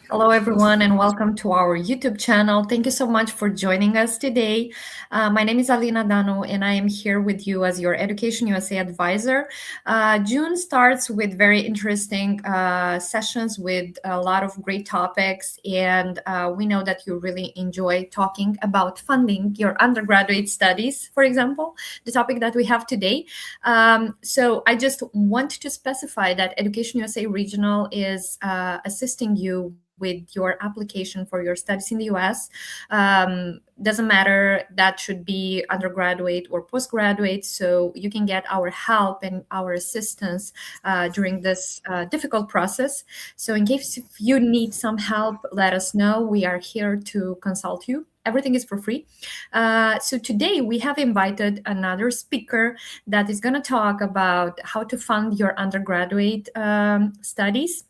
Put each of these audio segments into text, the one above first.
Hello, everyone, and welcome to our YouTube channel. Thank you so much for joining us today. My name is Alina Dano, and I am here with you as your Education USA advisor. June starts with very interesting sessions with a lot of great topics, and we know that you really enjoy talking about funding your undergraduate studies, for example, the topic that we have today. So I just want to specify that Education USA Regional is assisting you with your application for your studies in the US. Doesn't matter, that should be undergraduate or postgraduate. So you can get our help and our assistance during this difficult process. So in case if you need some help, let us know. We are here to consult you. Everything is for free. So today we have invited another speaker that is going to talk about how to fund your undergraduate studies.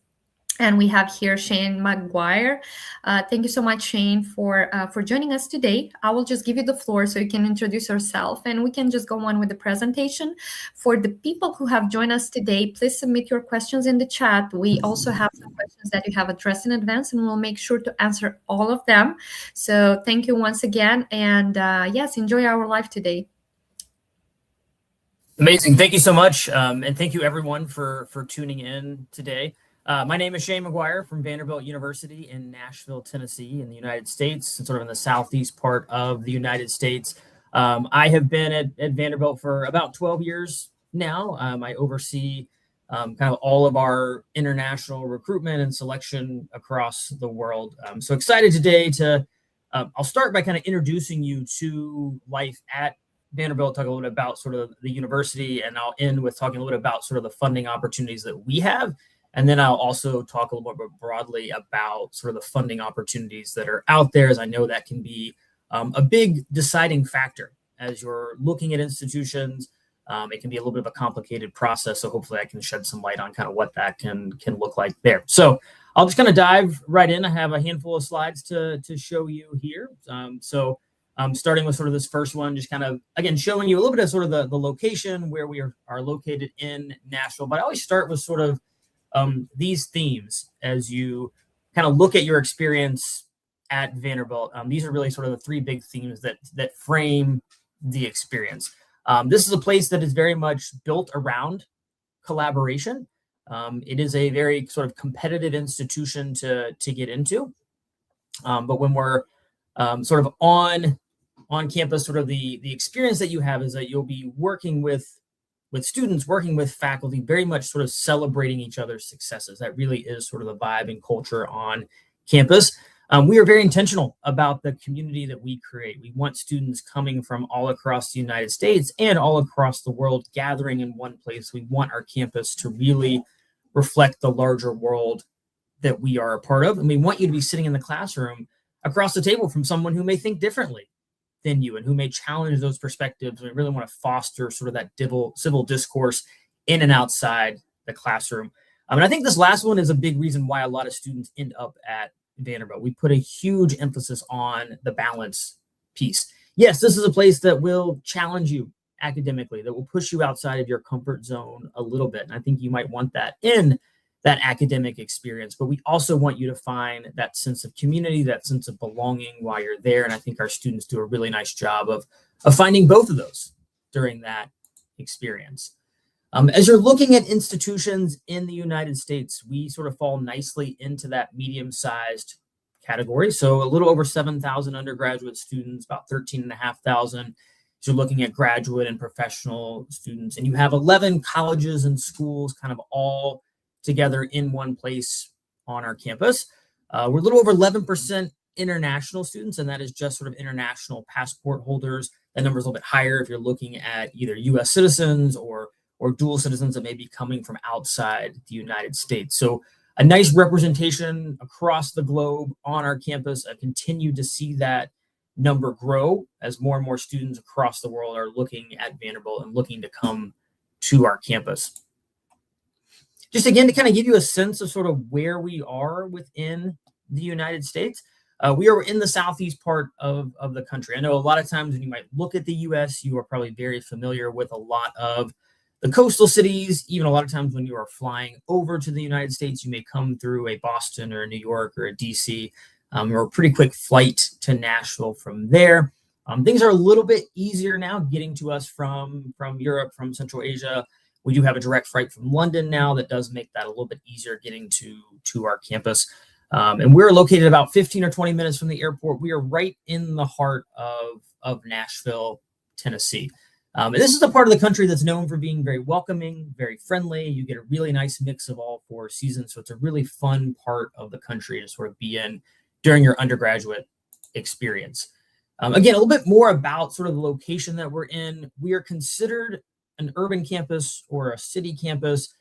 And we have here Shane McGuire. Thank you so much, Shane, for joining us today. I will just give you the floor so you can introduce yourself, and we can just go on with the presentation. For the people who have joined us today, please submit your questions in the chat. We also have some questions that you have addressed in advance, and we'll make sure to answer all of them. So thank you once again, and yes, enjoy our live today. Amazing. Thank you so much. And thank you everyone for tuning in today. My name is Shane McGuire from Vanderbilt University in Nashville, Tennessee in the United States, sort of in the southeast part of the United States. I have been at Vanderbilt for about 12 years now. I oversee kind of all of our international recruitment and selection across the world. So excited today to, I'll start by kind of introducing you to life at Vanderbilt, talk a little bit about sort of the university, and I'll end with talking a little bit about sort of the funding opportunities that we have. And then I'll also talk a little bit broadly about sort of the funding opportunities that are out there, as I know that can be a big deciding factor as you're looking at institutions. It can be a little bit of a complicated process, so hopefully I can shed some light on kind of what that can look like there. So I'll just kind of dive right in. I have a handful of slides to show you here. Starting with sort of this first one, just kind of, again, showing you a little bit of sort of the location where we are located in Nashville. But I always start with sort of these themes as you kind of look at your experience at Vanderbilt. These are really sort of the three big themes that frame the experience. This is a place that is very much built around collaboration. It is a very sort of competitive institution to get into. But when we're sort of on campus, sort of the experience that you have is that you'll be working with students, working with faculty, very much sort of celebrating each other's successes. That really is sort of the vibe and culture on campus. We are very intentional about the community that we create. We want students coming from all across the United States and all across the world gathering in one place. We want our campus to really reflect the larger world that we are a part of. And we want you to be sitting in the classroom across the table from someone who may think differently than you and who may challenge those perspectives. We really want to foster sort of that civil discourse in and outside the classroom. And I think this last one is a big reason why a lot of students end up at Vanderbilt. We put a huge emphasis on the balance piece. Yes, this is a place that will challenge you academically, that will push you outside of your comfort zone a little bit. And I think you might want that in that academic experience, but we also want you to find that sense of community, that sense of belonging while you're there. And I think our students do a really nice job of finding both of those during that experience. As you're looking at institutions in the United States, we sort of fall nicely into that medium-sized category. So a little over 7,000 undergraduate students, about 13,500. So you're looking at graduate and professional students, and you have 11 colleges and schools kind of all together in one place on our campus. We're a little over 11% international students, and that is just sort of international passport holders. That number is a little bit higher if you're looking at either U.S. citizens or dual citizens that may be coming from outside the United States. So a nice representation across the globe on our campus. I continue to see that number grow as more and more students across the world are looking at Vanderbilt and looking to come to our campus. Just again, to kind of give you a sense of sort of where we are within the United States. We are in the southeast part of the country. I know a lot of times when you might look at the U.S., you are probably very familiar with a lot of the coastal cities. Even a lot of times when you are flying over to the United States, you may come through a Boston or a New York or a DC, or a pretty quick flight to Nashville from there. Things are a little bit easier now getting to us from Europe, from Central Asia. We do have a direct flight from London now that does make that a little bit easier getting to our campus. And we're located about 15 or 20 minutes from the airport. We are right in the heart of Nashville, Tennessee. And this is the part of the country that's known for being very welcoming, very friendly. You get a really nice mix of all four seasons. So it's a really fun part of the country to sort of be in during your undergraduate experience. Again, a little bit more about sort of the location that we're in. We are considered an urban campus or a city campus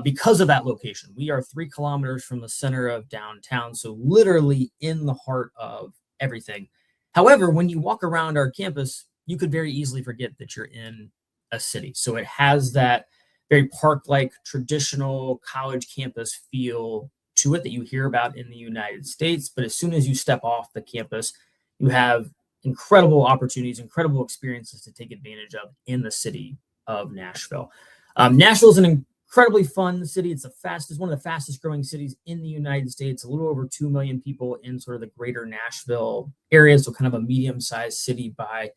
because of that location. We are 3 kilometers from the center of downtown, so literally in the heart of everything. However, when you walk around our campus, you could very easily forget that you're in a city. So it has that very park-like traditional college campus feel to it that you hear about in the United States. But as soon as you step off the campus, you have incredible opportunities, incredible experiences to take advantage of in the city of Nashville. Nashville is an incredibly fun city. It's one of the fastest growing cities in the United States. A little over 2 million people in sort of the greater Nashville area, so kind of a medium-sized city by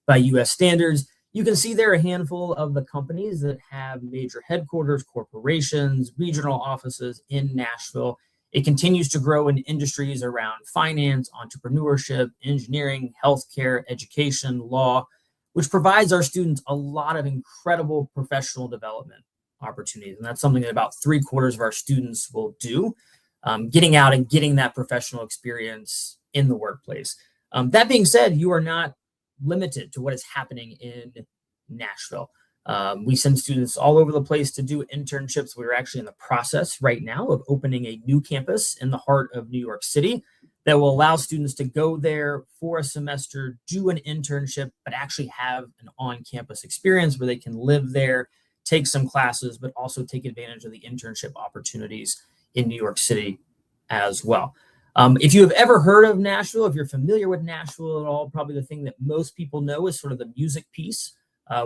U.S. standards. You can see there a handful of the companies that have major headquarters, corporations, regional offices in Nashville. It continues to grow in industries around finance, entrepreneurship, engineering, healthcare, education, law, which provides our students a lot of incredible professional development opportunities. And that's something that about 3/4 of our students will do, getting out and getting that professional experience in the workplace. That being said, you are not limited to what is happening in Nashville. We send students all over the place to do internships. We're actually in the process right now of opening a new campus in the heart of New York City that will allow students to go there for a semester, do an internship, but actually have an on-campus experience where they can live there, take some classes, but also take advantage of the internship opportunities in New York City as well. If you have ever heard of Nashville, if you're familiar with Nashville at all, probably the thing that most people know is sort of the music piece.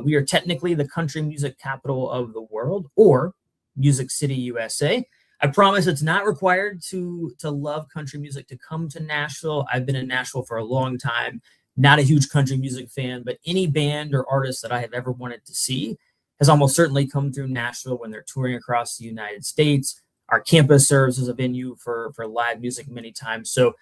We are technically the country music capital of the world, or Music City, USA. I promise it's not required to love country music to come to Nashville. I've been in Nashville for a long time, not a huge country music fan, but any band or artist that I have ever wanted to see has almost certainly come through Nashville when they're touring across the United States. Our campus serves as a venue for live music many times. So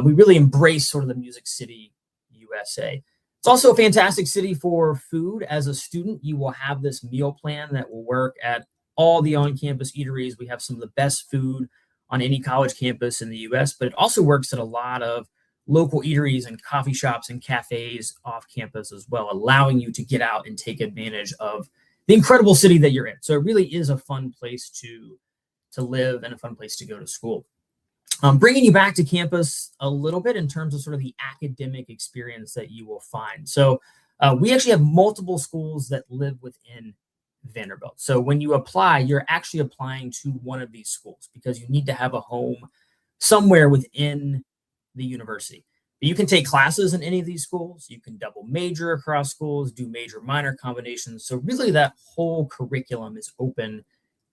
we really embrace sort of the Music City, USA. It's also a fantastic city for food. As a student, you will have this meal plan that will work at all the on-campus eateries. We have some of the best food on any college campus in the US, but it also works at a lot of local eateries and coffee shops and cafes off campus as well, allowing you to get out and take advantage of the incredible city that you're in. So it really is a fun place to live and a fun place to go to school. Bringing you back to campus a little bit in terms of sort of the academic experience that you will find. So we actually have multiple schools that live within Vanderbilt. So when you apply, you're actually applying to one of these schools because you need to have a home somewhere within the university. But you can take classes in any of these schools. You can double major across schools, do major minor combinations. So really that whole curriculum is open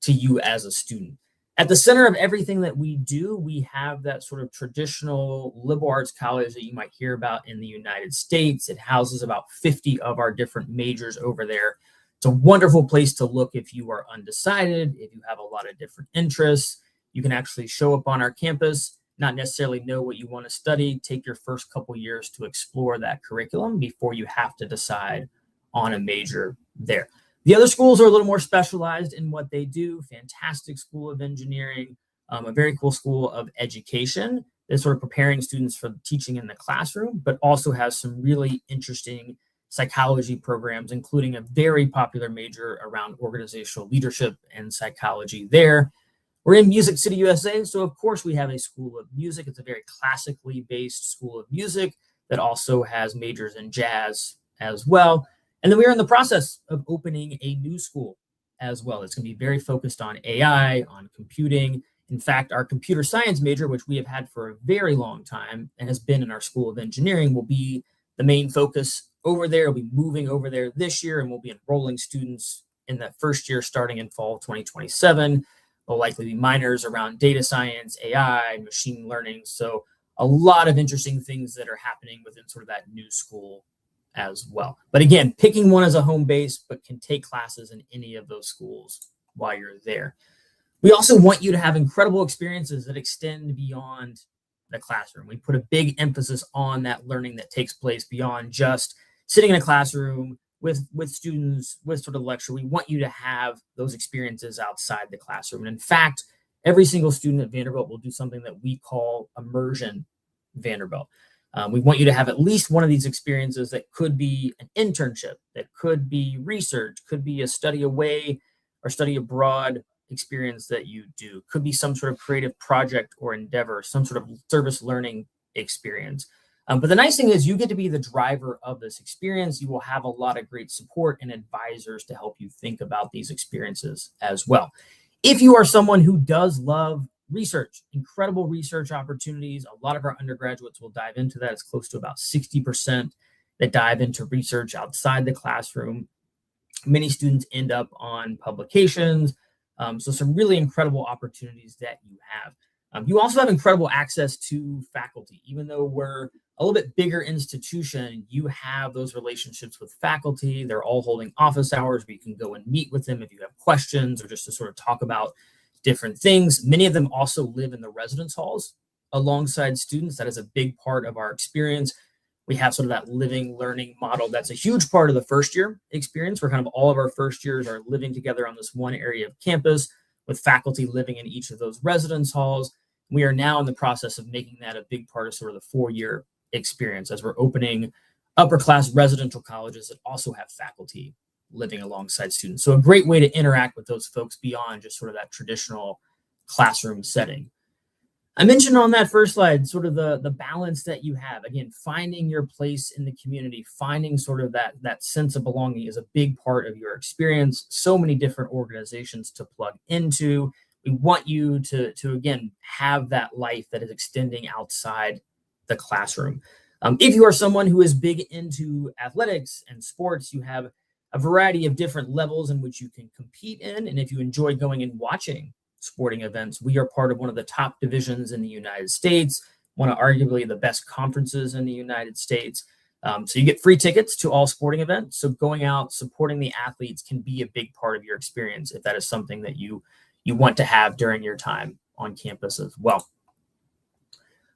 to you as a student. At the center of everything that we do, we have that sort of traditional liberal arts college that you might hear about in the United States. It houses about 50 of our different majors over there. It's a wonderful place to look if you are undecided, if you have a lot of different interests. You can actually show up on our campus, not necessarily know what you want to study, take your first couple years to explore that curriculum before you have to decide on a major there. The other schools are a little more specialized in what they do. Fantastic School of Engineering, a very cool school of education that's sort of preparing students for teaching in the classroom, but also has some really interesting psychology programs, including a very popular major around organizational leadership and psychology there. We're in Music City, USA, so of course we have a School of Music. It's a very classically based school of music that also has majors in jazz as well. And then we are in the process of opening a new school as well. It's going to be very focused on AI, on computing. In fact, our computer science major, which we have had for a very long time and has been in our School of Engineering, will be the main focus over there. We'll be moving over there this year, and we'll be enrolling students in that first year starting in fall 2027. There'll likely be minors around data science, AI, machine learning. So a lot of interesting things that are happening within sort of that new school as well. But again, picking one as a home base, but can take classes in any of those schools while you're there. We also want you to have incredible experiences that extend beyond the classroom. We put a big emphasis on that learning that takes place beyond just sitting in a classroom with students, with sort of lecture. We want you to have those experiences outside the classroom. And in fact, every single student at Vanderbilt will do something that we call immersion Vanderbilt. We want you to have at least one of these experiences that could be an internship, that could be research, could be a study away or study abroad experience that you do, could be some sort of creative project or endeavor, some sort of service learning experience. But the nice thing is you get to be the driver of this experience. You will have a lot of great support and advisors to help you think about these experiences as well. If you are someone who does love research, incredible research opportunities, a lot of our undergraduates will dive into that. It's close to about 60% that dive into research outside the classroom. Many students end up on publications. So some really incredible opportunities that you have. You also have incredible access to faculty. Even though we're a little bit bigger institution, you have those relationships with faculty. They're all holding office hours where you can go and meet with them if you have questions or just to sort of talk about different things. Many of them also live in the residence halls alongside students. That is a big part of our experience. We have sort of that living learning model. That's a huge part of the first year experience, where kind of all of our first years are living together on this one area of campus with faculty living in each of those residence halls. We are now in the process of making that a big part of sort of the 4-year experience as we're opening upper class residential colleges that also have faculty living alongside students. So a great way to interact with those folks beyond just sort of that traditional classroom setting. I mentioned on that first slide sort of the balance that you have. Again, finding your place in the community, finding sort of that sense of belonging is a big part of your experience. So many different organizations to plug into. We want you to again, have that life that is extending outside the classroom. If you are someone who is big into athletics and sports, you have a variety of different levels in which you can compete in. And if you enjoy going and watching sporting events, we are part of one of the top divisions in the United States, one of arguably the best conferences in the United States. So you get free tickets to all sporting events. So going out, supporting the athletes can be a big part of your experience if that is something that you want to have during your time on campus as well.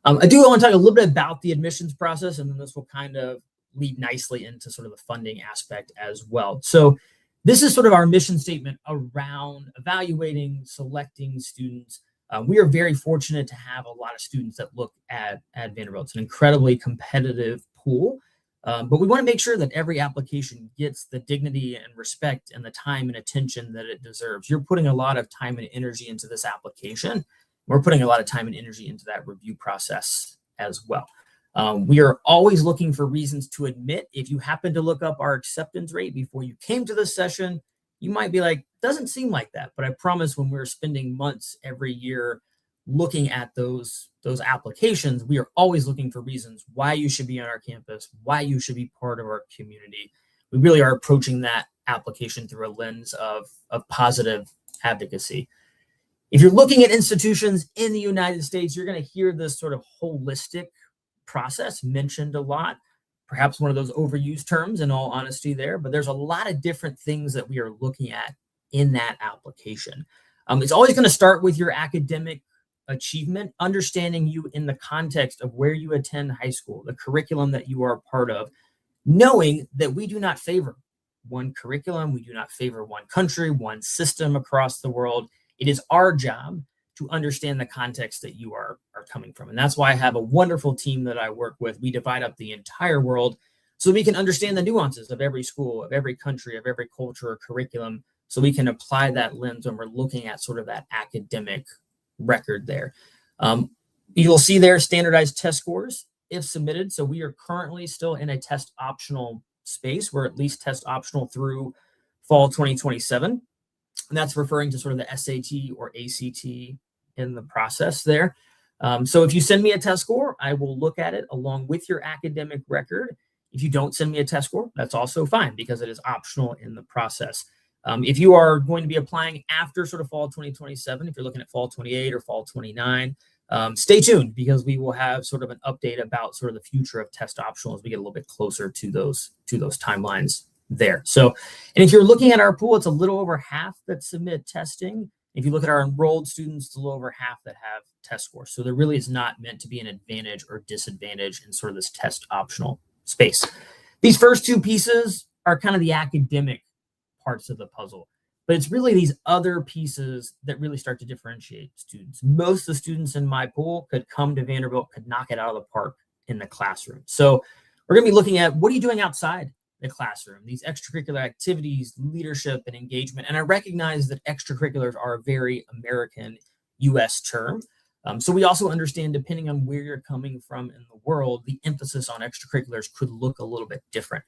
I do want to talk a little bit about the admissions process, and then this will kind of lead nicely into sort of the funding aspect as well. So this is sort of our mission statement around evaluating, selecting students. We are very fortunate to have a lot of students that look at Vanderbilt. It's an incredibly competitive pool, but we want to make sure that every application gets the dignity and respect and the time and attention that it deserves. You're putting a lot of time and energy into this application. We're putting a lot of time and energy into that review process as well. We are always looking for reasons to admit. If you happen to look up our acceptance rate before you came to this session, you might be like, doesn't seem like that. But I promise when we're spending months every year looking at those applications, we are always looking for reasons why you should be on our campus, why you should be part of our community. We really are approaching that application through a lens of positive advocacy. If you're looking at institutions in the United States, you're going to hear this sort of holistic process mentioned a lot, perhaps one of those overused terms in all honesty there, but there's a lot of different things that we are looking at in that application. It's always going to start with your academic achievement, understanding you in the context of where you attend high school, the curriculum that you are a part of, knowing that we do not favor one curriculum, we do not favor one country, one system across the world. It is our job to understand the context that you are coming from. And that's why I have a wonderful team that I work with. We divide up the entire world so we can understand the nuances of every school, of every country, of every culture or curriculum, so we can apply that lens when we're looking at sort of that academic record there. You'll see there standardized test scores if submitted. So we are currently still in a test optional space. We're at least test optional through fall 2027. And that's referring to sort of the SAT or ACT in the process there. So if you send me a test score, I will look at it along with your academic record. If you don't send me a test score, that's also fine because it is optional in the process. If you are going to be applying after sort of fall 2027, if you're looking at fall 28 or fall 29, stay tuned, because we will have sort of an update about sort of the future of test optional as we get a little bit closer to those timelines there. So, and if you're looking at our pool, it's a little over half that submit testing. If you look at our enrolled students, it's a little over half that have test scores. So there really is not meant to be an advantage or disadvantage in sort of this test optional space. These first two pieces are kind of the academic parts of the puzzle, but it's really these other pieces that really start to differentiate students. Most of the students in my pool could come to Vanderbilt, could knock it out of the park in the classroom. So we're going to be looking at, what are you doing outside the classroom, these extracurricular activities, leadership, and engagement. And I recognize that extracurriculars are a very American US term. So we also understand, depending on where you're coming from in the world, the emphasis on extracurriculars could look a little bit different.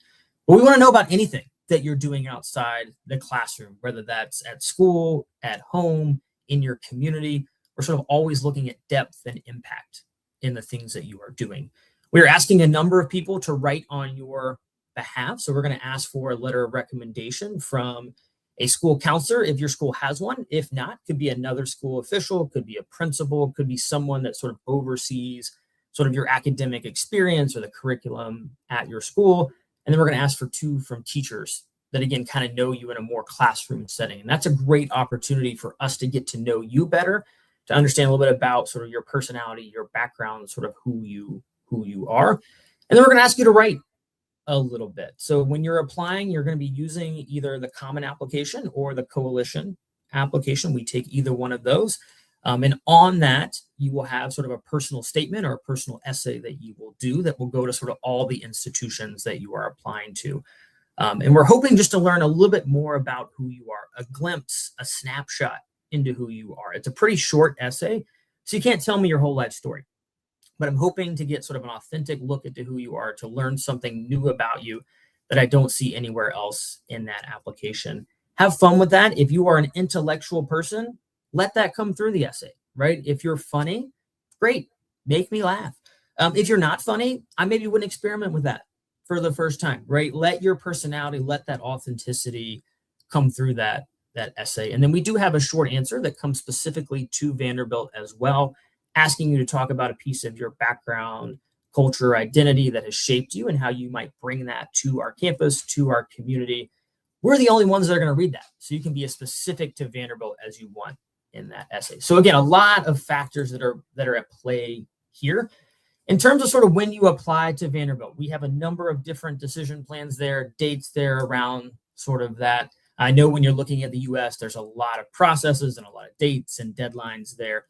But we want to know about anything that you're doing outside the classroom, whether that's at school, at home, in your community. We're sort of always looking at depth and impact in the things that you are doing. We're asking a number of people to write on your behalf. So we're going to ask for a letter of recommendation from a school counselor if your school has one. If not, could be another school official, could be a principal, could be someone that sort of oversees sort of your academic experience or the curriculum at your school. And then we're going to ask for two from teachers that, again, kind of know you in a more classroom setting. And that's a great opportunity for us to get to know you better, to understand a little bit about sort of your personality, your background, sort of who you are. And then we're going to ask you to write a little bit. So when you're applying, you're going to be using either the common application or the coalition application. We take either one of those. And on that, you will have sort of a personal statement or a personal essay that you will do that will go to sort of all the institutions that you are applying to. And we're hoping just to learn a little bit more about who you are, a glimpse, a snapshot into who you are. It's a pretty short essay, so you can't tell me your whole life story. But I'm hoping to get sort of an authentic look into who you are, to learn something new about you that I don't see anywhere else in that application. Have fun with that. If you are an intellectual person, let that come through the essay, right? If you're funny, great, make me laugh. If you're not funny, I maybe wouldn't experiment with that for the first time, right? Let your personality, let that authenticity come through that essay. And then we do have a short answer that comes specifically to Vanderbilt as well, asking you to talk about a piece of your background, culture, identity that has shaped you and how you might bring that to our campus, to our community. We're the only ones that are going to read that. So you can be as specific to Vanderbilt as you want in that essay. So again, a lot of factors that are at play here. In terms of sort of when you apply to Vanderbilt, we have a number of different decision plans there, dates there around sort of that. I know when you're looking at the US, there's a lot of processes and a lot of dates and deadlines there.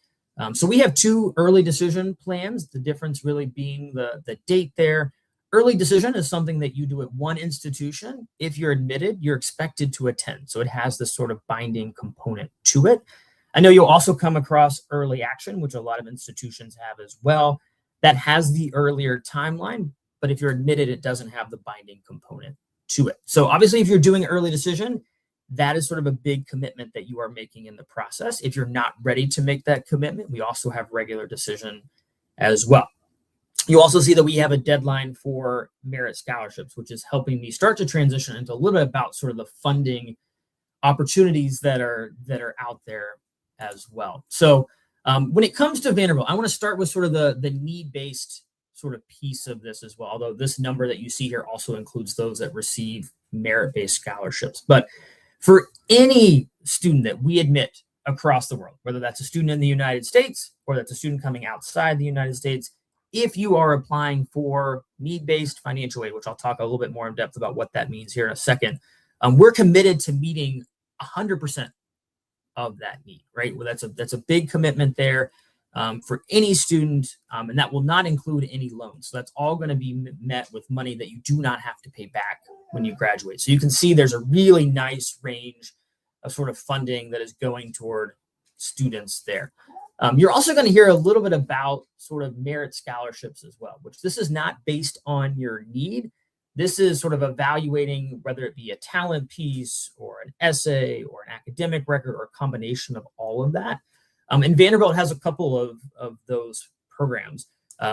So we have two early decision plans, the difference really being the date there. Early decision is something that you do at one institution. If you're admitted, you're expected to attend. So it has this sort of binding component to it. I know you'll also come across early action, which a lot of institutions have as well. That has the earlier timeline, but if you're admitted, it doesn't have the binding component to it. So obviously, if you're doing early decision, that is sort of a big commitment that you are making in the process. If you're not ready to make that commitment, we also have regular decision as well. You also see that we have a deadline for merit scholarships, which is helping me start to transition into a little bit about sort of the funding opportunities that are out there as well. So when it comes to Vanderbilt, I want to start with sort of the need-based sort of piece of this as well, although this number that you see here also includes those that receive merit-based scholarships. But for any student that we admit across the world, whether that's a student in the United States or that's a student coming outside the United States, if you are applying for need-based financial aid, which I'll talk a little bit more in depth about what that means here in a second, we're committed to meeting 100% of that need, right? Well, that's a big commitment there for any student, and that will not include any loans. So that's all going to be met with money that you do not have to pay back when you graduate. So you can see there's a really nice range of sort of funding that is going toward students there. You're also going to hear a little bit about sort of merit scholarships as well, which this is not based on your need. This is sort of evaluating whether it be a talent piece or an essay or an academic record or a combination of all of that. And Vanderbilt has a couple of those programs.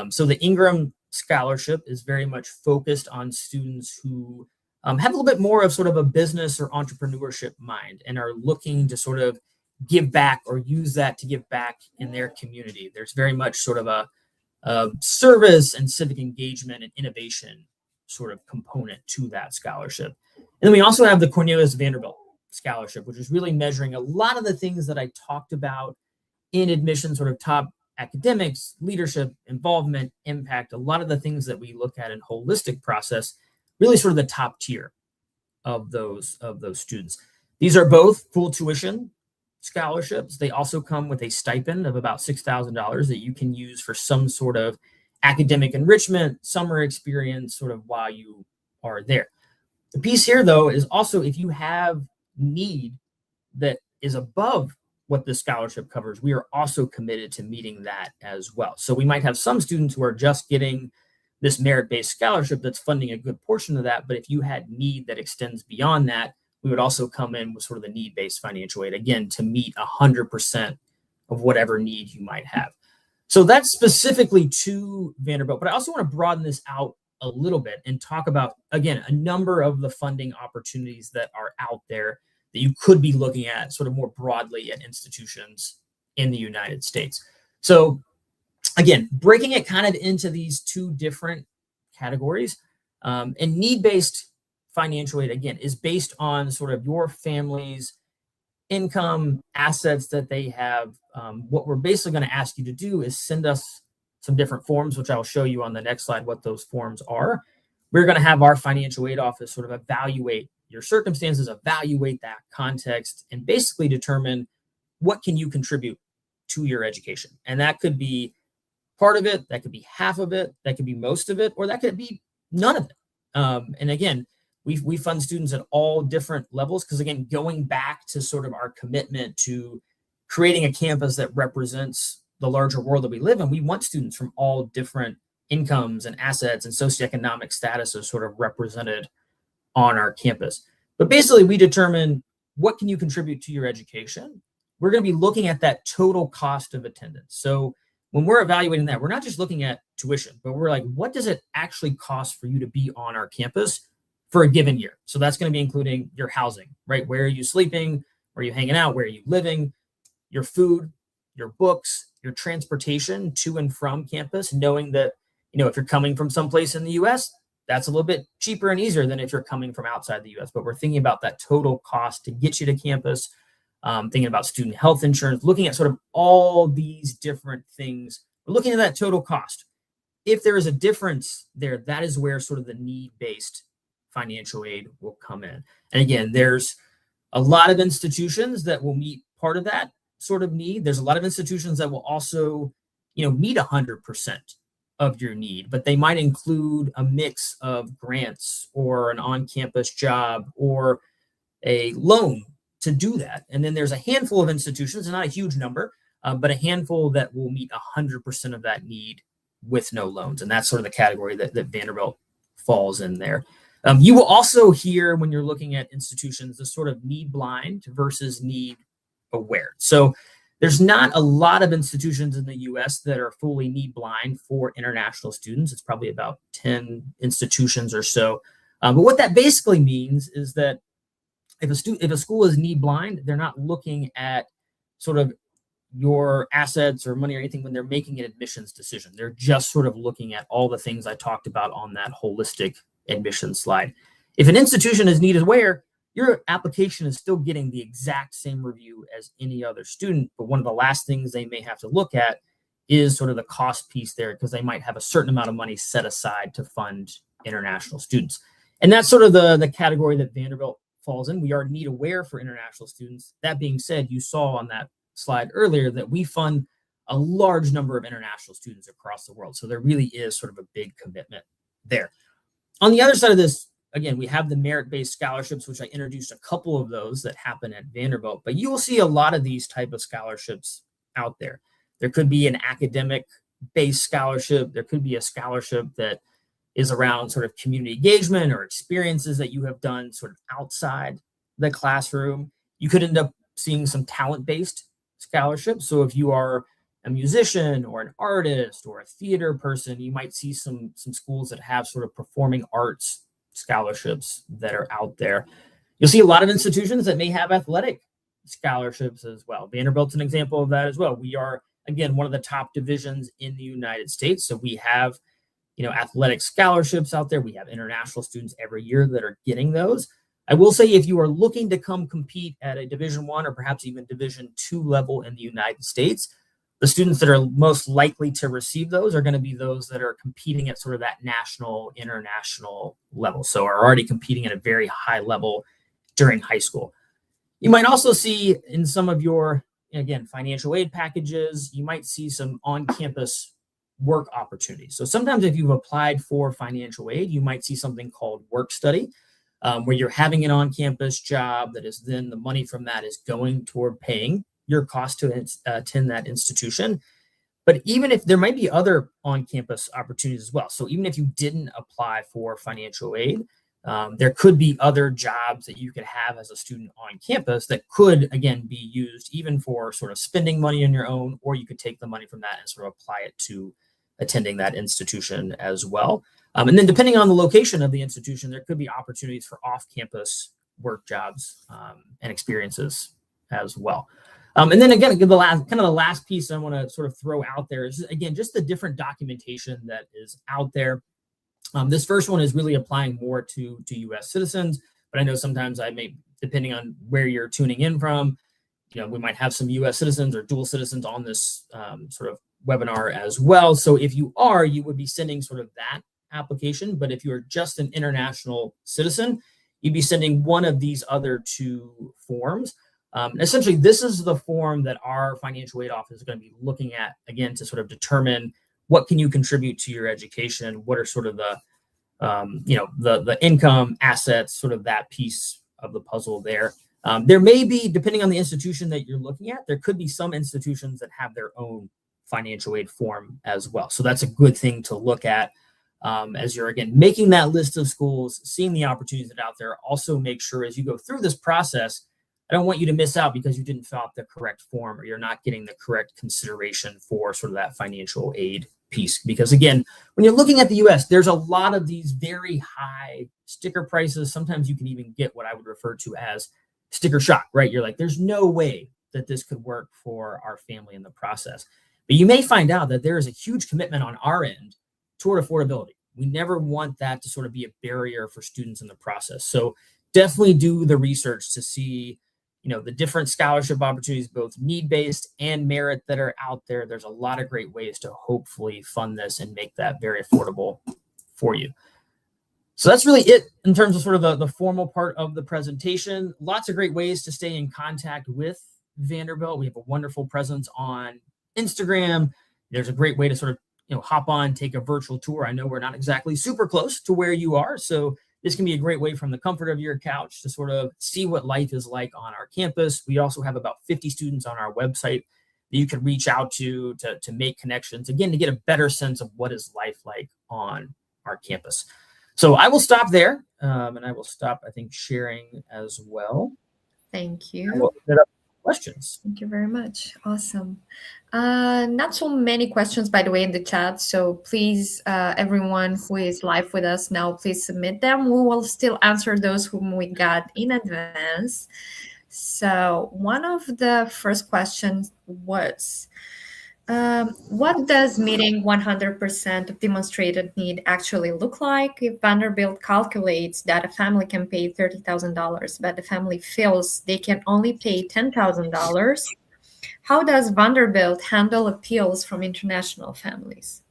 So the Ingram Scholarship is very much focused on students who have a little bit more of sort of a business or entrepreneurship mind and are looking to sort of give back or use that to give back in their community. There's very much sort of a service and civic engagement and innovation sort of component to that scholarship. And then we also have the Cornelius Vanderbilt Scholarship, which is really measuring a lot of the things that I talked about in admission, sort of top academics, leadership, involvement, impact, a lot of the things that we look at in holistic process, really sort of the top tier of those students. These are both full tuition scholarships. They also come with a stipend of about $6,000 that you can use for some sort of academic enrichment, summer experience, sort of while you are there. The piece here, though, is also if you have need that is above what this scholarship covers, we are also committed to meeting that as well. So we might have some students who are just getting this merit-based scholarship that's funding a good portion of that, but if you had need that extends beyond that, we would also come in with sort of the need-based financial aid, again, to meet 100% of whatever need you might have. So that's specifically to Vanderbilt, but I also want to broaden this out a little bit and talk about, again, a number of the funding opportunities that are out there that you could be looking at sort of more broadly at institutions in the United States. So again, breaking it kind of into these two different categories, and need-based financial aid, again, is based on sort of your family's income, assets that they have. What we're basically going to ask you to do is send us some different forms, which I'll show you on the next slide what those forms are. We're going to have our financial aid office sort of evaluate your circumstances, evaluate that context, and basically determine what can you contribute to your education. And that could be part of it, that could be half of it, that could be most of it, or that could be none of it. And again, we fund students at all different levels because, again, going back to sort of our commitment to creating a campus that represents the larger world that we live in, we want students from all different incomes and assets and socioeconomic statuses sort of represented on our campus. But basically, we determine what can you contribute to your education. We're going to be looking at that total cost of attendance. So when we're evaluating that, we're not just looking at tuition, but we're like, what does it actually cost for you to be on our campus for a given year? So that's going to be including your housing, right? Where are you sleeping? Where are you hanging out? Where are you living? Your food, your books, your transportation to and from campus, knowing that, if you're coming from someplace in the US, that's a little bit cheaper and easier than if you're coming from outside the US. But we're thinking about that total cost to get you to campus, thinking about student health insurance, looking at sort of all these different things. We're looking at that total cost. If there is a difference there, that is where sort of the need-based financial aid will come in. And again, there's a lot of institutions that will meet part of that sort of need. There's a lot of institutions that will also, meet 100% of your need, but they might include a mix of grants or an on-campus job or a loan to do that. And then there's a handful of institutions, not a huge number, but a handful that will meet 100% of that need with no loans. And that's sort of the category that Vanderbilt falls in there. You will also hear when you're looking at institutions, the sort of need blind versus need aware. So there's not a lot of institutions in the US that are fully need blind for international students. It's probably about 10 institutions or so. But what that basically means is that if a school is need blind, they're not looking at sort of your assets or money or anything when they're making an admissions decision. They're just sort of looking at all the things I talked about on that holistic admissions slide. If an institution is need aware, your application is still getting the exact same review as any other student, but one of the last things they may have to look at is sort of the cost piece there, because they might have a certain amount of money set aside to fund international students. And that's sort of the category that Vanderbilt falls in. We are need aware for international students. That being said, you saw on that slide earlier that we fund a large number of international students across the world. So there really is sort of a big commitment there. On the other side of this, again, we have the merit-based scholarships, which I introduced a couple of those that happen at Vanderbilt, but you will see a lot of these type of scholarships out there. There could be an academic-based scholarship. There could be a scholarship that is around sort of community engagement or experiences that you have done sort of outside the classroom. You could end up seeing some talent-based scholarships. So if you are a musician or an artist or a theater person, you might see some schools that have sort of performing arts scholarships that are out there. You'll see a lot of institutions that may have athletic scholarships as well. Vanderbilt's an example of that as well. We are, again, one of the top divisions in the United States. So we have, athletic scholarships out there. We have international students every year that are getting those. I will say, if you are looking to come compete at a Division I or perhaps even Division II level in the United States, the students that are most likely to receive those are going to be those that are competing at sort of that national, international level. So are already competing at a very high level during high school. You might also see in some of your, again, financial aid packages, you might see some on-campus work opportunities. So sometimes if you've applied for financial aid, you might see something called work study, where you're having an on-campus job that is then the money from that is going toward paying your cost to attend that institution. But even if there might be other on-campus opportunities as well. So even if you didn't apply for financial aid, there could be other jobs that you could have as a student on campus that could, again, be used even for sort of spending money on your own, or you could take the money from that and sort of apply it to attending that institution as well. And then depending on the location of the institution, there could be opportunities for off-campus work jobs and experiences as well. And then again, the last piece I want to sort of throw out there is, again, just the different documentation that is out there. This first one is really applying more to U.S. citizens, but I know sometimes I may, depending on where you're tuning in from, we might have some U.S. citizens or dual citizens on this sort of webinar as well. So if you are, you would be sending sort of that application. But if you're just an international citizen, you'd be sending one of these other two forms. Essentially, this is the form that our financial aid office is going to be looking at, again, to sort of determine what can you contribute to your education, what are sort of the income, assets, sort of that piece of the puzzle there. There may be, depending on the institution that you're looking at, there could be some institutions that have their own financial aid form as well. So that's a good thing to look at as you're, again, making that list of schools, seeing the opportunities that are out there. Also make sure as you go through this process, I don't want you to miss out because you didn't fill out the correct form or you're not getting the correct consideration for sort of that financial aid piece. Because again, when you're looking at the US, there's a lot of these very high sticker prices. Sometimes you can even get what I would refer to as sticker shock, right? You're like, there's no way that this could work for our family in the process. But you may find out that there is a huge commitment on our end toward affordability. We never want that to sort of be a barrier for students in the process. So definitely do the research to see the different scholarship opportunities, both need-based and merit, that are out there. There's a lot of great ways to hopefully fund this and make that very affordable for you. So that's really it in terms of sort of the formal part of the presentation. Lots of great ways to stay in contact with Vanderbilt. We have a wonderful presence on Instagram. There's a great way to sort of hop on, take a virtual tour. I know we're not exactly super close to where you are, so this can be a great way from the comfort of your couch to sort of see what life is like on our campus. We also have about 50 students on our website that you can reach out to make connections, again, to get a better sense of what is life like on our campus. So I will stop there, and I will stop, I think, sharing as well. Thank you. I will set up questions. Thank you very much. Awesome. Not so many questions, by the way, in the chat. So please, everyone who is live with us now, please submit them. We will still answer those whom we got in advance. So one of the first questions was, what does meeting 100% of demonstrated need actually look like if Vanderbilt calculates that a family can pay $30,000, but the family feels they can only pay $10,000? How does Vanderbilt handle appeals from international families?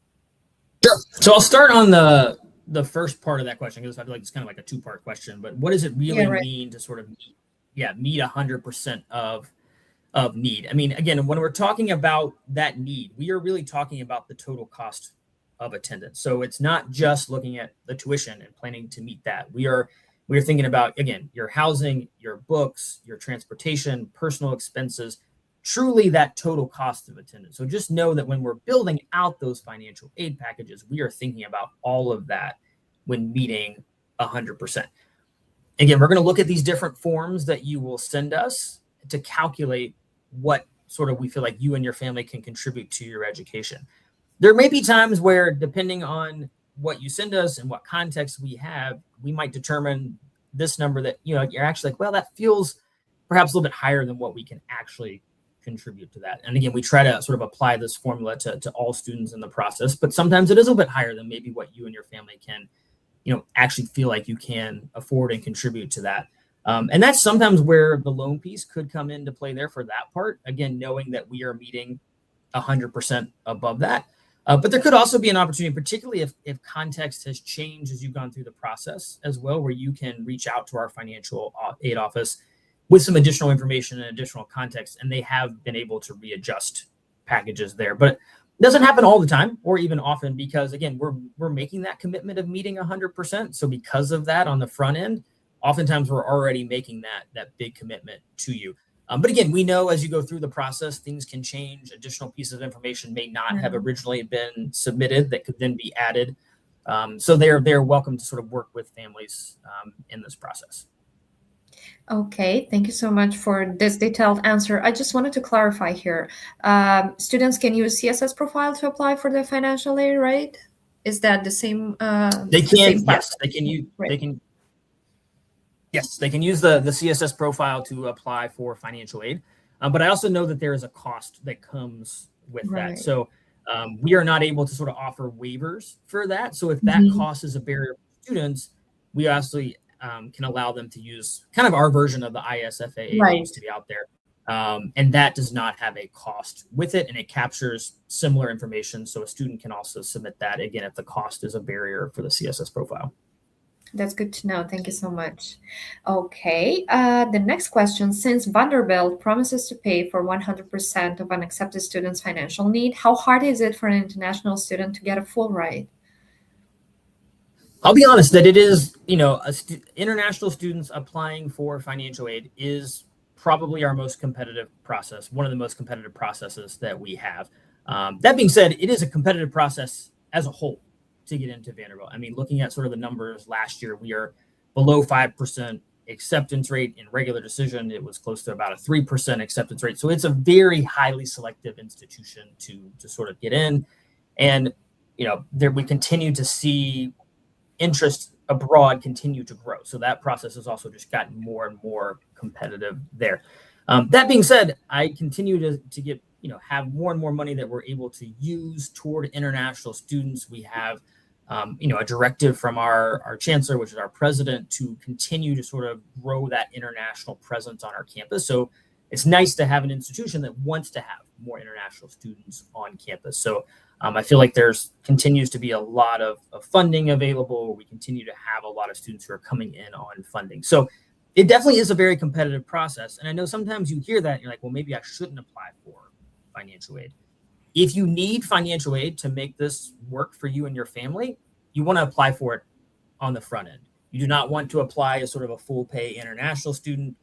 Sure. So I'll start on the first part of that question, because I feel like it's kind of like a two-part question. But what does it really mean to sort of meet 100% of need? I mean, again, when we're talking about that need, we are really talking about the total cost of attendance. So it's not just looking at the tuition and planning to meet that. We are thinking about, again, your housing, your books, your transportation, personal expenses, truly that total cost of attendance. So just know that when we're building out those financial aid packages, we are thinking about all of that when meeting 100%. Again, we're going to look at these different forms that you will send us to calculate what sort of we feel like you and your family can contribute to your education. There may be times where, depending on what you send us and what context we have, we might determine this number that, you're actually like, well, that feels perhaps a little bit higher than what we can actually contribute to that. And again, we try to sort of apply this formula to all students in the process, but sometimes it is a little bit higher than maybe what you and your family can, actually feel like you can afford and contribute to that. And that's sometimes where the loan piece could come into play there for that part. Again, knowing that we are meeting 100% above that. But there could also be an opportunity, particularly if context has changed as you've gone through the process as well, where you can reach out to our financial aid office with some additional information and additional context, and they have been able to readjust packages there. But it doesn't happen all the time or even often because, again, we're making that commitment of meeting 100%. So because of that on the front end, oftentimes we're already making that big commitment to you. But again, we know as you go through the process, things can change. Additional pieces of information may not have originally been submitted that could then be added. So they're welcome to sort of work with families in this process. Okay, thank you so much for this detailed answer. I just wanted to clarify here. Students can use CSS profile to apply for the financial aid, right? Is that the same? They can, same yes, they can use, right. Yes, they can use the CSS profile to apply for financial aid. But I also know that there is a cost that comes with that. So we are not able to sort of offer waivers for that. So if that cost is a barrier for students, we actually can allow them to use kind of our version of the ISFA that used to be out there. And that does not have a cost with it, and it captures similar information. So a student can also submit that, again, if the cost is a barrier for the CSS profile. That's good to know. Thank you so much. Okay, the next question. Since Vanderbilt promises to pay for 100% of an accepted student's financial need, how hard is it for an international student to get a full ride? I'll be honest that it is, international students applying for financial aid is probably our most competitive process, one of the most competitive processes that we have. That being said, it is a competitive process as a whole to get into Vanderbilt. I mean, looking at sort of the numbers last year, we are below 5% acceptance rate in regular decision. It was close to about a 3% acceptance rate. So it's a very highly selective institution to sort of get in. And, there we continue to see interest abroad continue to grow. So that process has also just gotten more and more competitive there. That being said, I continue to get, have more and more money that we're able to use toward international students. We have, a directive from our chancellor, which is our president, to continue to sort of grow that international presence on our campus. So it's nice to have an institution that wants to have more international students on campus. So I feel like there's continues to be a lot of funding available. We continue to have a lot of students who are coming in on funding. So it definitely is a very competitive process. And I know sometimes you hear that and you're like, well, maybe I shouldn't apply for financial aid. If you need financial aid to make this work for you and your family, you want to apply for it on the front end. You do not want to apply as sort of a full pay international student,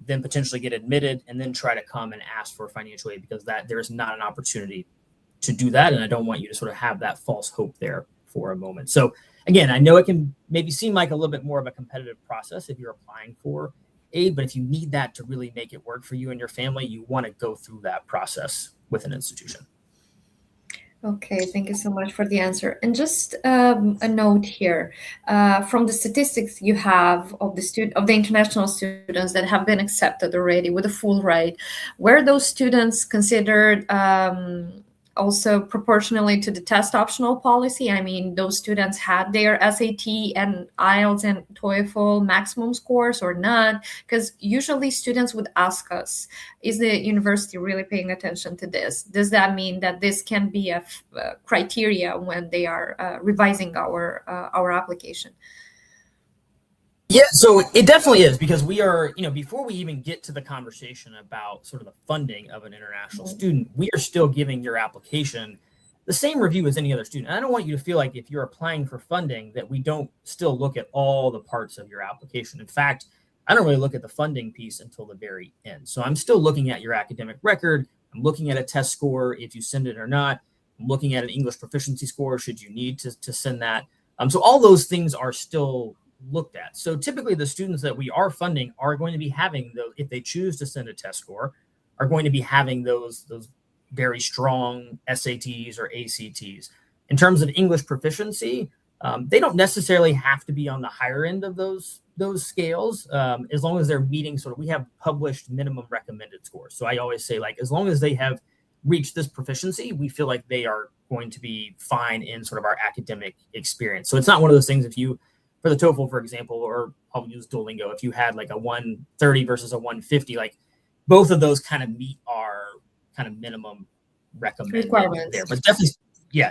then potentially get admitted and then try to come and ask for financial aid, because that there is not an opportunity to do that. And I don't want you to sort of have that false hope there for a moment. So again, I know it can maybe seem like a little bit more of a competitive process if you're applying for aid, but if you need that to really make it work for you and your family, you want to go through that process with an institution. Okay, thank you so much for the answer. And just a note here, from the statistics you have of the international students that have been accepted already with a full ride, were those students considered also proportionally to the test optional policy? I mean, those students had their SAT and IELTS and TOEFL maximum scores or not? Because usually students would ask us, is the university really paying attention to this? Does that mean that this can be a criteria when they are revising our application? Yeah, so it definitely is, because we are, before we even get to the conversation about sort of the funding of an international student, we are still giving your application the same review as any other student. And I don't want you to feel like if you're applying for funding that we don't still look at all the parts of your application. In fact, I don't really look at the funding piece until the very end. So I'm still looking at your academic record. I'm looking at a test score, if you send it or not. I'm looking at an English proficiency score, should you need to send that. So all those things are still looked at. So typically the students that we are funding are going to be having those, if they choose to send a test score, are going to be having those very strong SATs or ACTs. In terms of English proficiency, They don't necessarily have to be on the higher end of those scales, as long as they're meeting sort of, we have published minimum recommended scores. So I always say, like, as long as they have reached this proficiency, we feel like they are going to be fine in sort of our academic experience. So it's not one of those things, if you, for the TOEFL, for example, or I'll use Duolingo, if you had like a 130 versus a 150, like both of those kind of meet our kind of minimum recommended there. But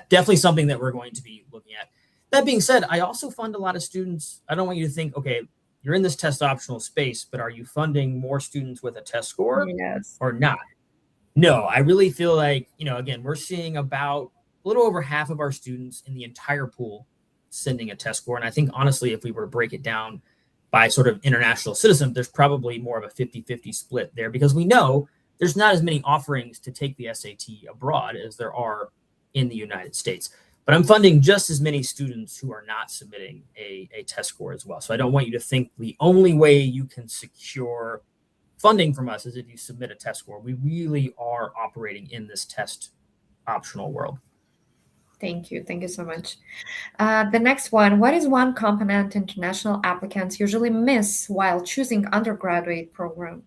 definitely something that we're going to be looking at. That being said, I also fund a lot of students. I don't want you to think, okay, you're in this test optional space, but are you funding more students with a test score or not? No, I really feel like, again, we're seeing about a little over half of our students in the entire pool sending a test score. And I think, honestly, if we were to break it down by sort of international citizen, there's probably more of a 50-50 split there, because we know there's not as many offerings to take the SAT abroad as there are in the United States. But I'm funding just as many students who are not submitting a test score as well. So I don't want you to think the only way you can secure funding from us is if you submit a test score. We really are operating in this test optional world. Thank you. Thank you so much. The next one, what is one component international applicants usually miss while choosing undergraduate program?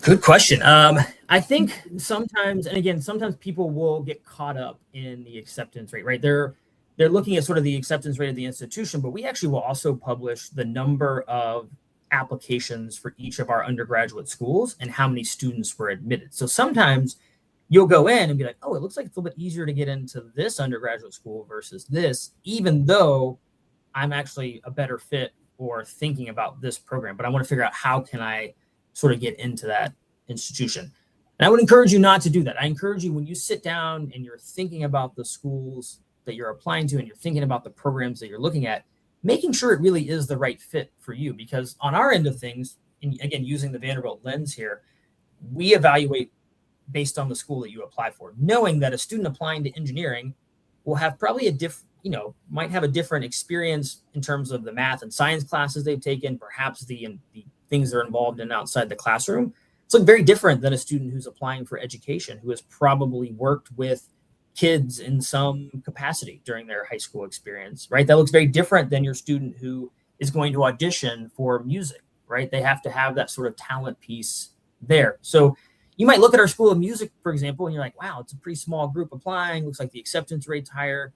Good question. I think sometimes, and again, sometimes people will get caught up in the acceptance rate, right? They're looking at sort of the acceptance rate of the institution, but we actually will also publish the number of applications for each of our undergraduate schools and how many students were admitted. So sometimes you'll go in and be like, oh, it looks like it's a little bit easier to get into this undergraduate school versus this, even though I'm actually a better fit or thinking about this program, but I want to figure out how can I sort of get into that institution. And I would encourage you not to do that. I encourage you, when you sit down and you're thinking about the schools that you're applying to and you're thinking about the programs that you're looking at, making sure it really is the right fit for you. Because on our end of things, and again, using the Vanderbilt lens here, we evaluate based on the school that you apply for, knowing that a student applying to engineering will have probably might have a different experience in terms of the math and science classes they've taken, perhaps the things they're involved in outside the classroom. It's very different than a student who's applying for education, who has probably worked with kids in some capacity during their high school experience, right? That looks very different than your student who is going to audition for music, right? They have to have that sort of talent piece there. So you might look at our School of Music, for example, and you're like, wow, it's a pretty small group applying. Looks like the acceptance rate's higher.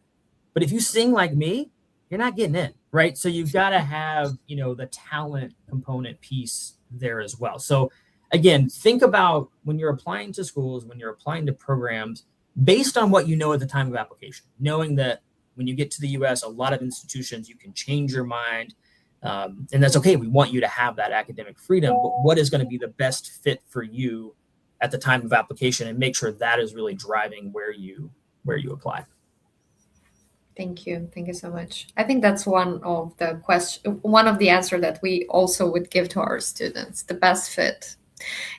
But if you sing like me, you're not getting in, right? So you've got to have, the talent component piece there as well. So again, think about when you're applying to schools, when you're applying to programs, based on what you know at the time of application, knowing that when you get to the US, a lot of institutions, you can change your mind. And that's okay. We want you to have that academic freedom, but what is going to be the best fit for you at the time of application, and make sure that is really driving where you apply. Thank you. Thank you so much. I think that's one of the answer that we also would give to our students, the best fit.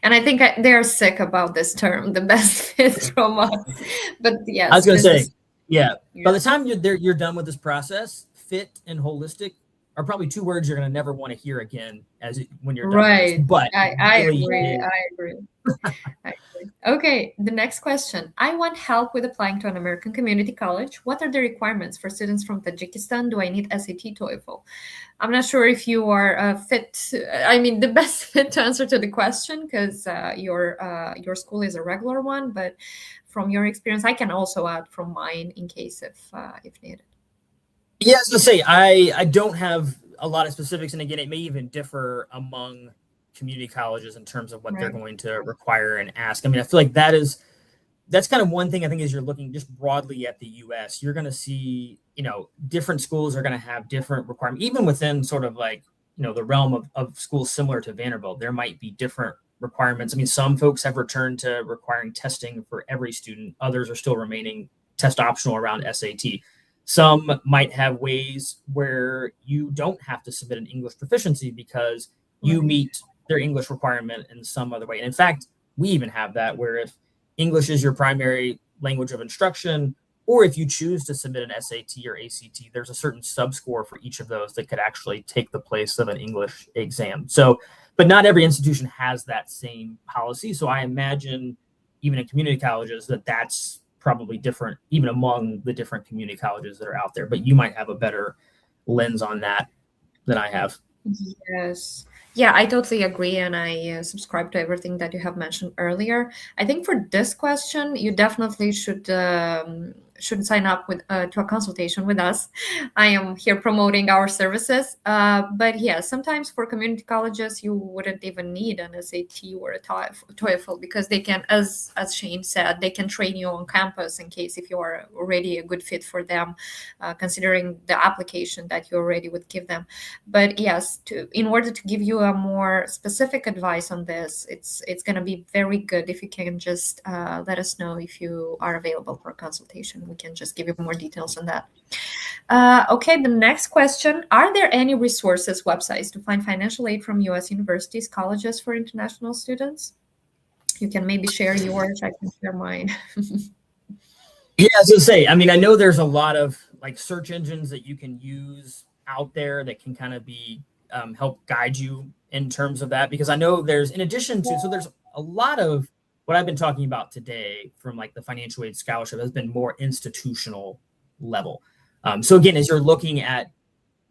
And I think they're sick about this term, the best fit from us. But yes, I was going to say, by the time you're done with this process, fit and holistic are probably two words you're going to never want to hear again when you're done. Right. But I agree. I agree. Okay, the next question. I want help with applying to an American community college. What are the requirements for students from Tajikistan? Do I need SAT, TOEFL? I'm not sure if you are the best fit to answer to the question, because your school is a regular one, but from your experience, I can also add from mine in case if needed. Yeah, I was going to say, I don't have a lot of specifics, and again, it may even differ among community colleges in terms of what they're going to require and ask. I mean, I feel like that's kind of one thing I think, as you're looking just broadly at the US, you're going to see, different schools are going to have different requirements, even within sort of like, the realm of schools similar to Vanderbilt, there might be different requirements. I mean, some folks have returned to requiring testing for every student. Others are still remaining test optional around SAT. Some might have ways where you don't have to submit an English proficiency because you meet their English requirement in some other way. And in fact, we even have that where if English is your primary language of instruction, or if you choose to submit an SAT or ACT, there's a certain subscore for each of those that could actually take the place of an English exam. So, but not every institution has that same policy. So I imagine even in community colleges that's probably different even among the different community colleges that are out there, but you might have a better lens on that than I have. Yes. Yeah, I totally agree, and I subscribe to everything that you have mentioned earlier. I think for this question, you definitely should sign up with to a consultation with us. I am here promoting our services. But yeah, sometimes for community colleges, you wouldn't even need an SAT or a TOEFL because they can, as Shane said, they can train you on campus in case if you are already a good fit for them, considering the application that you already would give them. But yes, in order to give you a more specific advice on this, it's going to be very good if you can just let us know if you are available for a consultation. We can just give you more details on that. Okay, the next question. Are there any resources, websites to find financial aid from U.S. universities, colleges for international students? You can maybe share yours, I can share mine. Yeah, I was gonna say, I mean, I know there's a lot of like search engines that you can use out there that can kind of be help guide you in terms of that, because I know there's, in addition to, so there's a lot of what I've been talking about today from like the financial aid scholarship has been more institutional level. So again, as you're looking at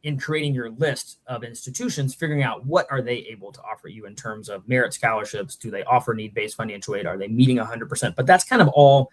in creating your list of institutions, figuring out what are they able to offer you in terms of merit scholarships, do they offer need-based financial aid, are they meeting 100%? But that's kind of all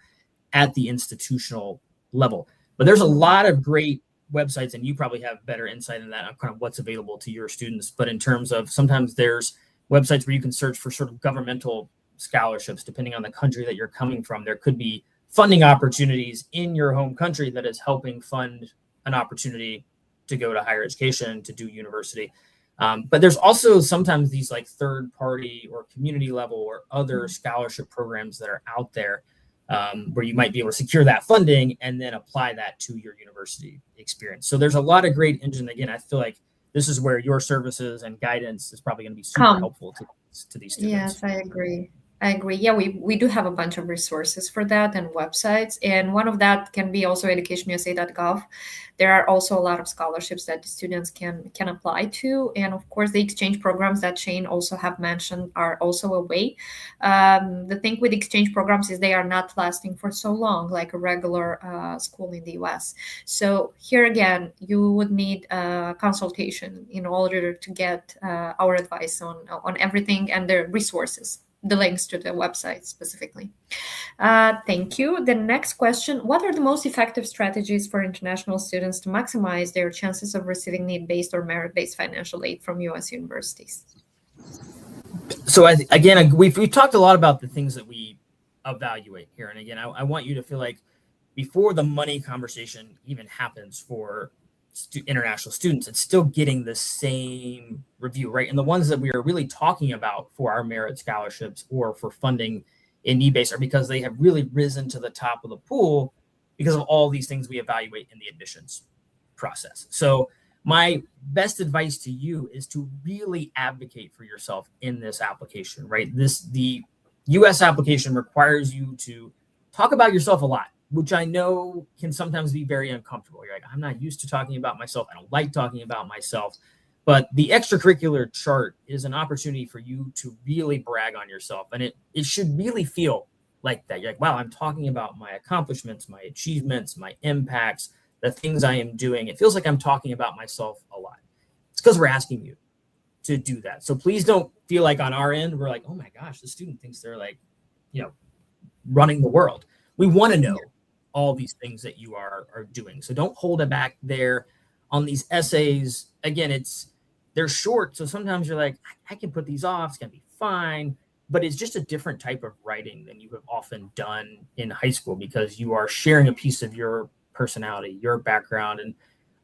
at the institutional level. But there's a lot of great websites, and you probably have better insight in that on kind of what's available to your students. But in terms of sometimes there's websites where you can search for sort of governmental scholarships, depending on the country that you're coming from. There could be funding opportunities in your home country that is helping fund an opportunity to go to higher education, to do university. But there's also sometimes these like third party or community level or other scholarship programs that are out there where you might be able to secure that funding and then apply that to your university experience. So there's a lot of great engine. Again, I feel like this is where your services and guidance is probably going to be super helpful to these students. Yes, I agree. I agree. Yeah, we do have a bunch of resources for that and websites. And one of that can be also educationusa.gov. There are also a lot of scholarships that the students can apply to. And of course, the exchange programs that Shane also have mentioned are also a way. The thing with exchange programs is they are not lasting for so long, like a regular school in the US. So here again, you would need a consultation in order to get our advice on everything and the resources, the links to the website specifically. Thank you. The next question. What are the most effective strategies for international students to maximize their chances of receiving need-based or merit-based financial aid from U.S. universities? So again, we've talked a lot about the things that we evaluate here. And again, I want you to feel like before the money conversation even happens for international students, it's still getting the same review, right? And the ones that we are really talking about for our merit scholarships or for funding in need-based are because they have really risen to the top of the pool because of all these things we evaluate in the admissions process. So my best advice to you is to really advocate for yourself in this application, right? The US application requires you to talk about yourself a lot, which I know can sometimes be very uncomfortable. You're like, I'm not used to talking about myself. I don't like talking about myself. But the extracurricular chart is an opportunity for you to really brag on yourself. And it should really feel like that. You're like, wow, I'm talking about my accomplishments, my achievements, my impacts, the things I am doing. It feels like I'm talking about myself a lot. It's because we're asking you to do that. So please don't feel like on our end, we're like, oh my gosh, the student thinks they're like, running the world. We want to know all these things that you are doing. So don't hold it back there on these essays. Again, they're short. So sometimes you're like, I can put these off. It's going to be fine. But it's just a different type of writing than you have often done in high school because you are sharing a piece of your personality, your background. And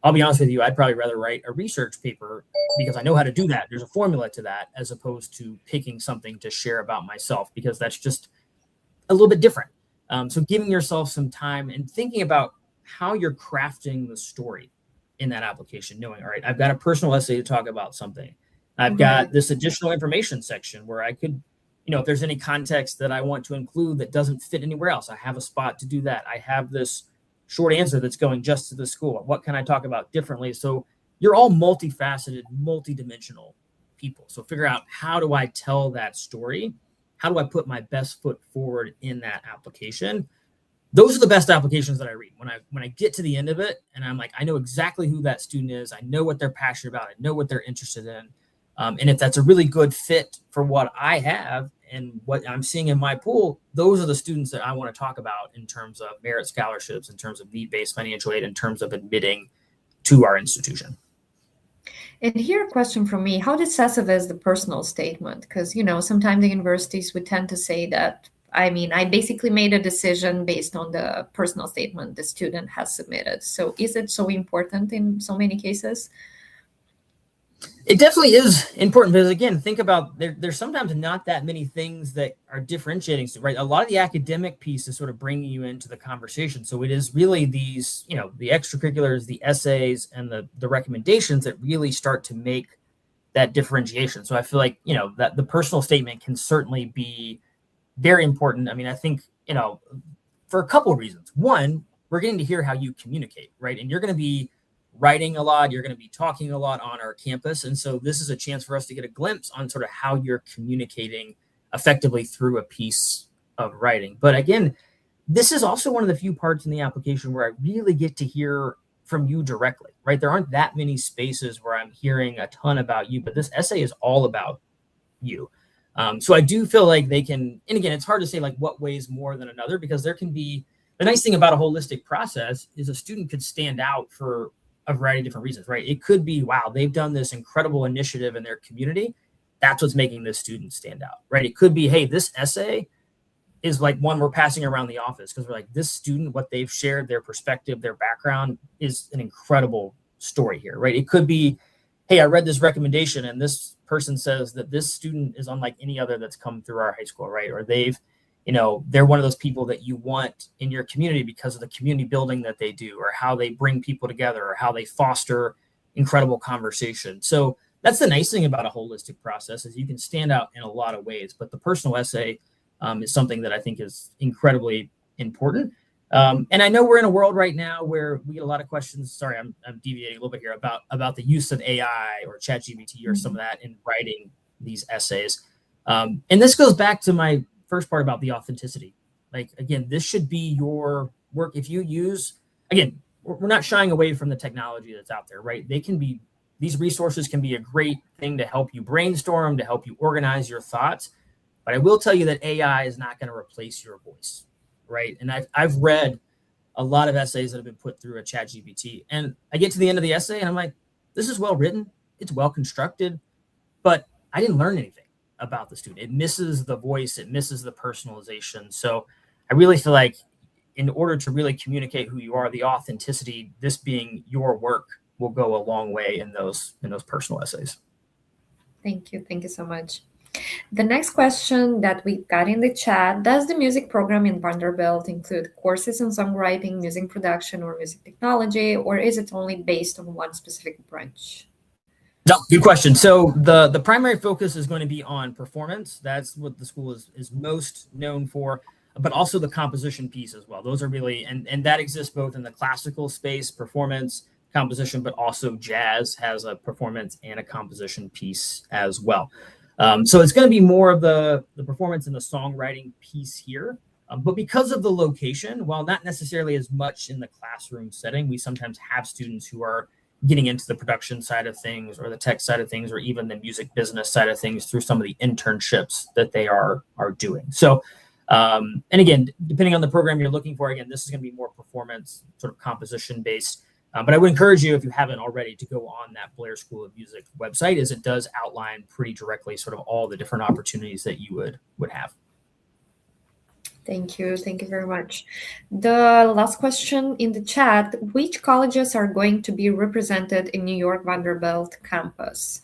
I'll be honest with you, I'd probably rather write a research paper because I know how to do that. There's a formula to that as opposed to picking something to share about myself because that's just a little bit different. So giving yourself some time and thinking about how you're crafting the story in that application, knowing, all right, I've got a personal essay to talk about something. I've got this additional information section where I could, if there's any context that I want to include that doesn't fit anywhere else, I have a spot to do that. I have this short answer that's going just to the school. What can I talk about differently? So you're all multifaceted, multidimensional people. So figure out, how do I tell that story? How do I put my best foot forward in that application? those are the best applications that I read. When I get to the end of it and I'm like, I know exactly who that student is. I know what they're passionate about. I know what they're interested in. And if that's a really good fit for what I have and what I'm seeing in my pool, those are the students that I want to talk about in terms of merit scholarships, in terms of need-based financial aid, in terms of admitting to our institution. And here, a question from me: how decisive is the personal statement? Because sometimes the universities would tend to say that, I basically made a decision based on the personal statement the student has submitted. So is it so important in so many cases? It definitely is important because, again, think about there's sometimes not that many things that are differentiating, right? A lot of the academic piece is sort of bringing you into the conversation. So it is really these, the extracurriculars, the essays, and the recommendations that really start to make that differentiation. So I feel like, that the personal statement can certainly be very important. I mean, I think, for a couple of reasons. One, we're getting to hear how you communicate, right? And you're going to be writing a lot, you're going to be talking a lot on our campus. And so this is a chance for us to get a glimpse on sort of how you're communicating effectively through a piece of writing. But again, this is also one of the few parts in the application where I really get to hear from you directly, right? There aren't that many spaces where I'm hearing a ton about you, but this essay is all about you. So I do feel like they can, and again, it's hard to say like what weighs more than another, because there can be, the nice thing about a holistic process is a student could stand out for a variety of different reasons, right? It could be, wow, they've done this incredible initiative in their community. That's what's making this student stand out, right? It could be, hey, this essay is like one we're passing around the office because we're like, this student, what they've shared, their perspective, their background is an incredible story here, right? It could be, hey, I read this recommendation and this person says that this student is unlike any other that's come through our high school, right? Or they're one of those people that you want in your community because of the community building that they do, or how they bring people together, or how they foster incredible conversation. So that's the nice thing about a holistic process, is you can stand out in a lot of ways, but the personal essay is something that I think is incredibly important. And I know we're in a world right now where we get a lot of questions. Sorry, I'm deviating a little bit here about the use of AI or ChatGPT or some of that in writing these essays. And this goes back to my first part about the authenticity. Like, again, this should be your work. If you use, again, we're not shying away from the technology that's out there, right? These resources can be a great thing to help you brainstorm, to help you organize your thoughts. But I will tell you that AI is not going to replace your voice, right? And I've read a lot of essays that have been put through a ChatGPT, and I get to the end of the essay and I'm like, this is well written, it's well constructed, but I didn't learn anything about the student. It misses the voice, it misses the personalization. So I really feel like in order to really communicate who you are, the authenticity, this being your work, will go a long way in those personal essays. Thank you so much. The next question that we got in the chat: does the music program in Vanderbilt include courses in songwriting, music production, or music technology, or is it only based on one specific branch? No, good question. So the primary focus is going to be on performance. That's what the school is most known for, but also the composition piece as well. Those are really, and that exists both in the classical space, performance, composition, but also jazz has a performance and a composition piece as well. So it's going to be more of the performance and the songwriting piece here. But because of the location, while not necessarily as much in the classroom setting, we sometimes have students who are getting into the production side of things, or the tech side of things, or even the music business side of things through some of the internships that they are doing. So, and again, depending on the program you're looking for, again, this is going to be more performance, sort of composition based. But I would encourage you, if you haven't already, to go on that Blair School of Music website, as it does outline pretty directly sort of all the different opportunities that you would have. Thank you very much. The last question in the chat: which colleges are going to be represented in New York Vanderbilt campus?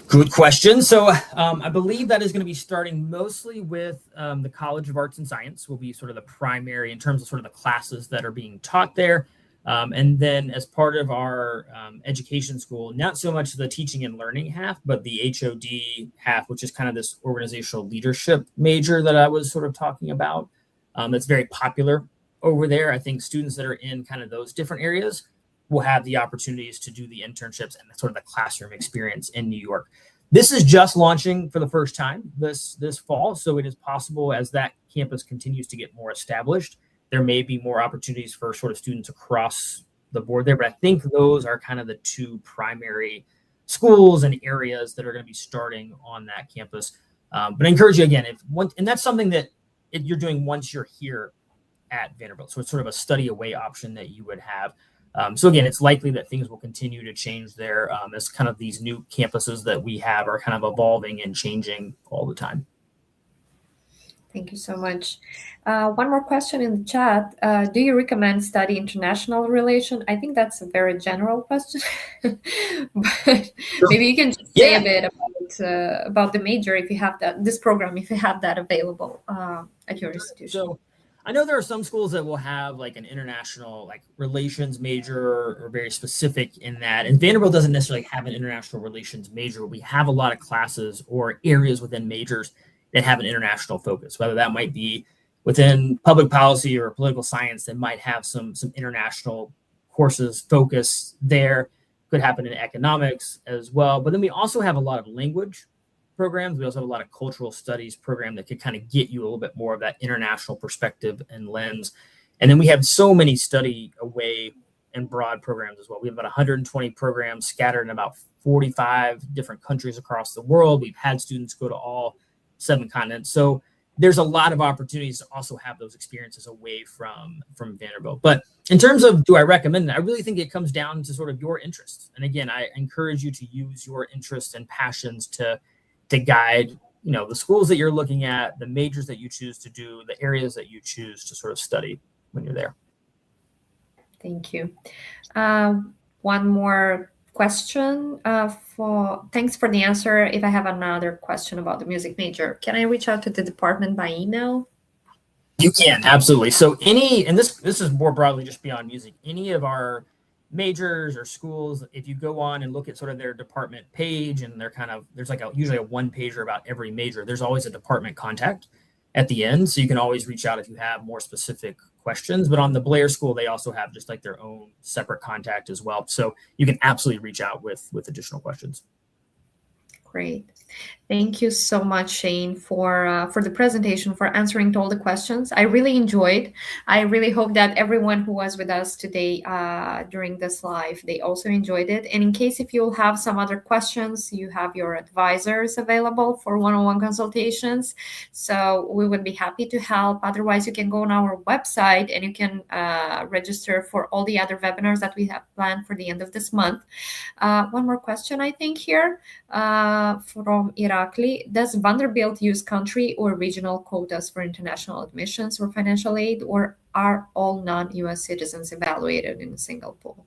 Good question. So I believe that is going to be starting mostly with the College of Arts and Science will be sort of the primary in terms of sort of the classes that are being taught there. And then as part of our education school, not so much the teaching and learning half, but the HOD half, which is kind of this organizational leadership major that I was sort of talking about. That's very popular over there. I think students that are in kind of those different areas will have the opportunities to do the internships and sort of the classroom experience in New York. This is just launching for the first time this fall, so it is possible as that campus continues to get more established, there may be more opportunities for sort of students across the board there. But I think those are kind of the two primary schools and areas that are going to be starting on that campus. But I encourage you again, and that's something that you're doing once you're here at Vanderbilt. So it's sort of a study away option that you would have. So again, it's likely that things will continue to change there as kind of these new campuses that we have are kind of evolving and changing all the time. Thank you so much. One more question in the chat. Do you recommend study international relation? I think that's a very general question, but maybe you can just say a bit about the major if you have this program, if you have that available at your institution. So I know there are some schools that will have like an international like relations major or very specific in that. And Vanderbilt doesn't necessarily have an international relations major. We have a lot of classes or areas within majors that have an international focus, whether that might be within public policy or political science that might have some international courses focus there. Could happen in economics as well. But then we also have a lot of language programs. We also have a lot of cultural studies program that could kind of get you a little bit more of that international perspective and lens. And then we have so many study away and broad programs as well. We have about 120 programs scattered in about 45 different countries across the world. We've had students go to all 7 continents. So there's a lot of opportunities to also have those experiences away from Vanderbilt. But in terms of do I recommend it, I really think it comes down to sort of your interests. And again, I encourage you to use your interests and passions to guide, the schools that you're looking at, the majors that you choose to do, the areas that you choose to sort of study when you're there. Thank you. One more question. Thanks for the answer. If I have another question about the music major, can I reach out to the department by email? You can, absolutely. So and this is more broadly just beyond music, any of our majors or schools, if you go on and look at sort of their department page, and there's like usually a 1-pager about every major, there's always a department contact at the end. So you can always reach out if you have more specific questions. But on the Blair School, they also have just like their own separate contact as well. So you can absolutely reach out with additional questions. Great. Thank you so much, Shane, for the presentation, for answering to all the questions. I really enjoyed. I really hope that everyone who was with us today during this live, they also enjoyed it. And in case if you'll have some other questions, you have your advisors available for one-on-one consultations. So we would be happy to help. Otherwise, you can go on our website and you can register for all the other webinars that we have planned for the end of this month. One more question, I think, here from Irakli. Does Vanderbilt use country or regional quotas for international admissions or financial aid, or are all non-US citizens evaluated in a single pool?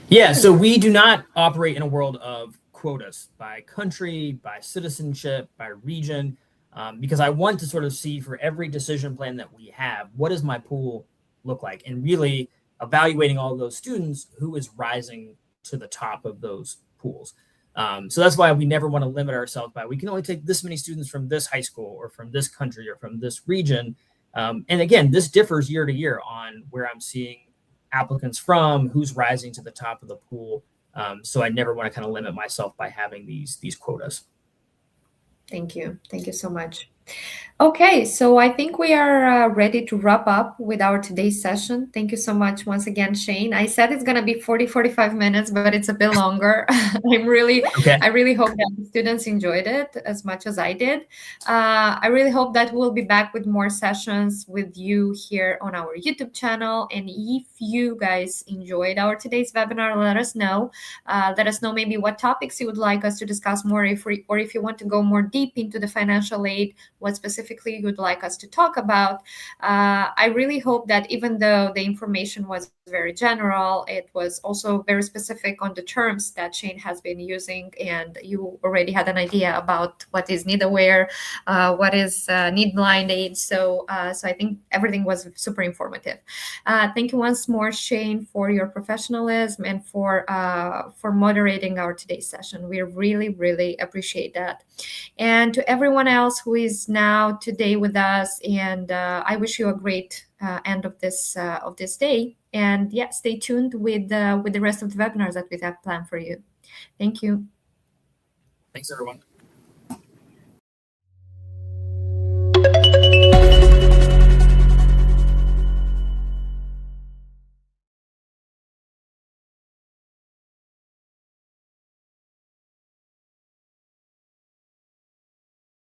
Yeah, so we do not operate in a world of quotas by country, by citizenship, by region, because I want to sort of see for every decision plan that we have, what does my pool look like? And really evaluating all of those students, who is rising to the top of those pools. So that's why we never want to limit ourselves by, we can only take this many students from this high school or from this country or from this region. And again, this differs year to year on where I'm seeing applicants from, who's rising to the top of the pool. So I never want to kind of limit myself by having these quotas. Thank you. Thank you so much. Okay, so I think we are ready to wrap up with our today's session. Thank you so much once again, Shane. I said it's going to be 45 minutes, but it's a bit longer. I really hope that the students enjoyed it as much as I did. I really hope that we'll be back with more sessions with you here on our YouTube channel. And if you guys enjoyed our today's webinar, let us know. Let us know maybe what topics you would like us to discuss more, or if you want to go more deep into the financial aid, what specifically you would like us to talk about. I really hope that even though the information was very general, it was also very specific on the terms that Shane has been using, and you already had an idea about what is need aware, what is need blind aid. So I think everything was super informative. Thank you once more, Shane, for your professionalism and for moderating our today's session. We really, really appreciate that. And to everyone else who is now today with us, and I wish you a great end of this day. And yeah, stay tuned with the rest of the webinars that we have planned for you. Thank you. Thanks, everyone.